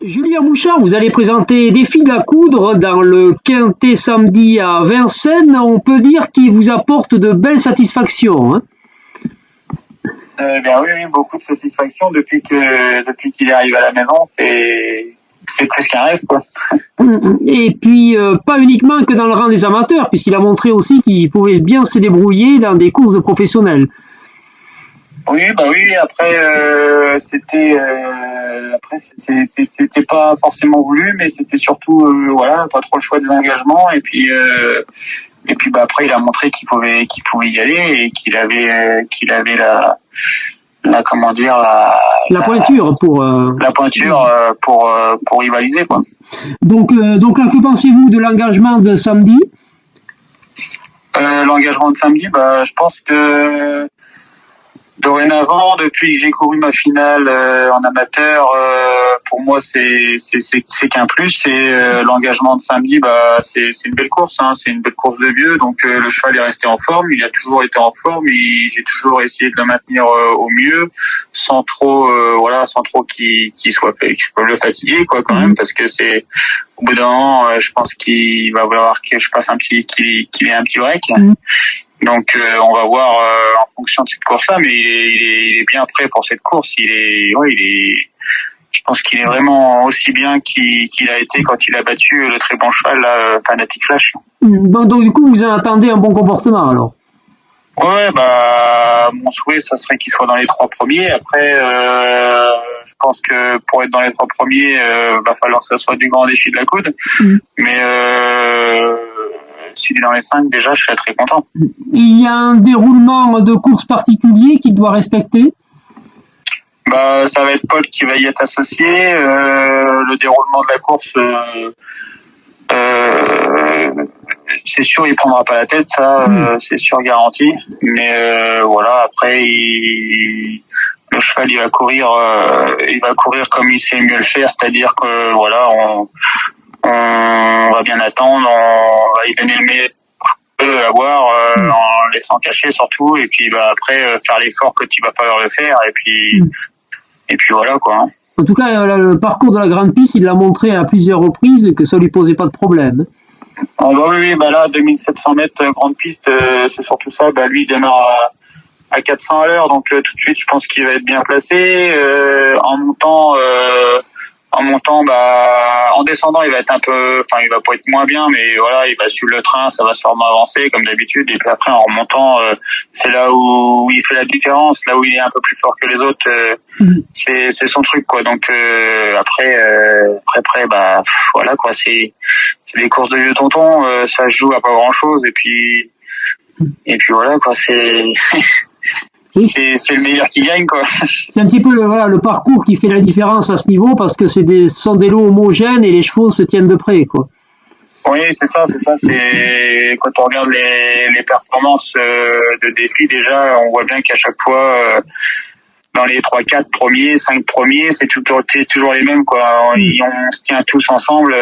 Julien Bouchard, vous allez présenter des fils à coudre dans le Quintet samedi à Vincennes. On peut dire qu'il vous apporte de belles satisfactions. Hein. Oui, beaucoup de satisfaction depuis qu'il est arrivé à la maison. C'est plus qu'un rêve, quoi. Et puis, pas uniquement que dans le rang des amateurs, puisqu'il a montré aussi qu'il pouvait bien se débrouiller dans des courses de professionnels. Oui, après, c'était pas forcément voulu, mais c'était surtout, pas trop le choix des engagements, et puis après, il a montré qu'il pouvait y aller, et qu'il avait la pointure pour pour rivaliser, quoi. Donc là, que pensez-vous de l'engagement de samedi? L'engagement de samedi, je pense que dorénavant, depuis que j'ai couru ma finale en amateur, pour moi c'est qu'un plus. Et l'engagement de samedi, c'est une belle course, hein, c'est une belle course de vieux. Donc le cheval est resté en forme, il a toujours été en forme. J'ai toujours essayé de le maintenir au mieux, sans trop qu'il soit le fatiguer, quoi, quand même, parce que c'est au bout d'un moment, je pense qu'il va falloir que je passe qu'il ait un petit break. Donc on va voir en fonction de cette course-là, mais il est bien prêt pour cette course. Je pense qu'il est vraiment aussi bien qu'il a été quand il a battu le très bon cheval là, Fanatic Flash. Donc du coup, vous en attendez un bon comportement alors? Ouais, mon souhait, ça serait qu'il soit dans les 3 premiers. Après, je pense que pour être dans les 3 premiers, va falloir que ça soit du grand défi de la coude. Mais s'il est dans les 5, déjà, je serais très content. Il y a un déroulement de course particulier qu'il doit respecter? Ça va être Paul qui va y être associé. Le déroulement de la course, c'est sûr, il prendra pas la tête, ça, c'est sûr, garanti. Mais après, le cheval, il va courir comme il sait mieux le faire, c'est-à-dire que on va bien attendre, on va y donner le meilleur à voir, en laissant cacher surtout, et puis après faire l'effort que tu vas pas le faire, et puis voilà, quoi. En tout cas, le parcours de la grande piste, il l'a montré à plusieurs reprises que ça lui posait pas de problème. Oui, là 2700 mètres grande piste, c'est surtout ça. Lui il démarre à 400 à l'heure, donc tout de suite je pense qu'il va être bien placé. En descendant, il va être il va pas être moins bien, mais voilà, il va suivre le train, ça va sûrement avancer comme d'habitude. Et puis après, en remontant, c'est là où il fait la différence, là où il est un peu plus fort que les autres. C'est son truc, quoi. Donc après, voilà, quoi. C'est des courses de vieux tonton, ça se joue à pas grand chose. Et puis voilà, quoi. C'est le meilleur qui gagne, quoi. C'est un petit peu le parcours qui fait la différence à ce niveau, parce que ce sont des lots homogènes et les chevaux se tiennent de près, quoi. Oui, c'est ça. C'est quand on regarde les performances de défi, déjà, on voit bien qu'à chaque fois, dans les 3-4 premiers, 5 premiers, c'est toujours les mêmes, quoi. On se tient tous ensemble.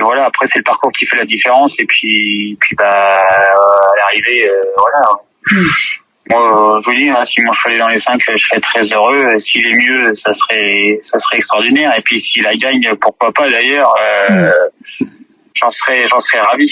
Voilà. Après, c'est le parcours qui fait la différence, et puis à l'arrivée, voilà. Moi, je vous dis, si mon cheval est dans les 5, je serais très heureux. S'il est mieux, ça serait extraordinaire. Et puis s'il la gagne, pourquoi pas d'ailleurs, j'en serais ravi.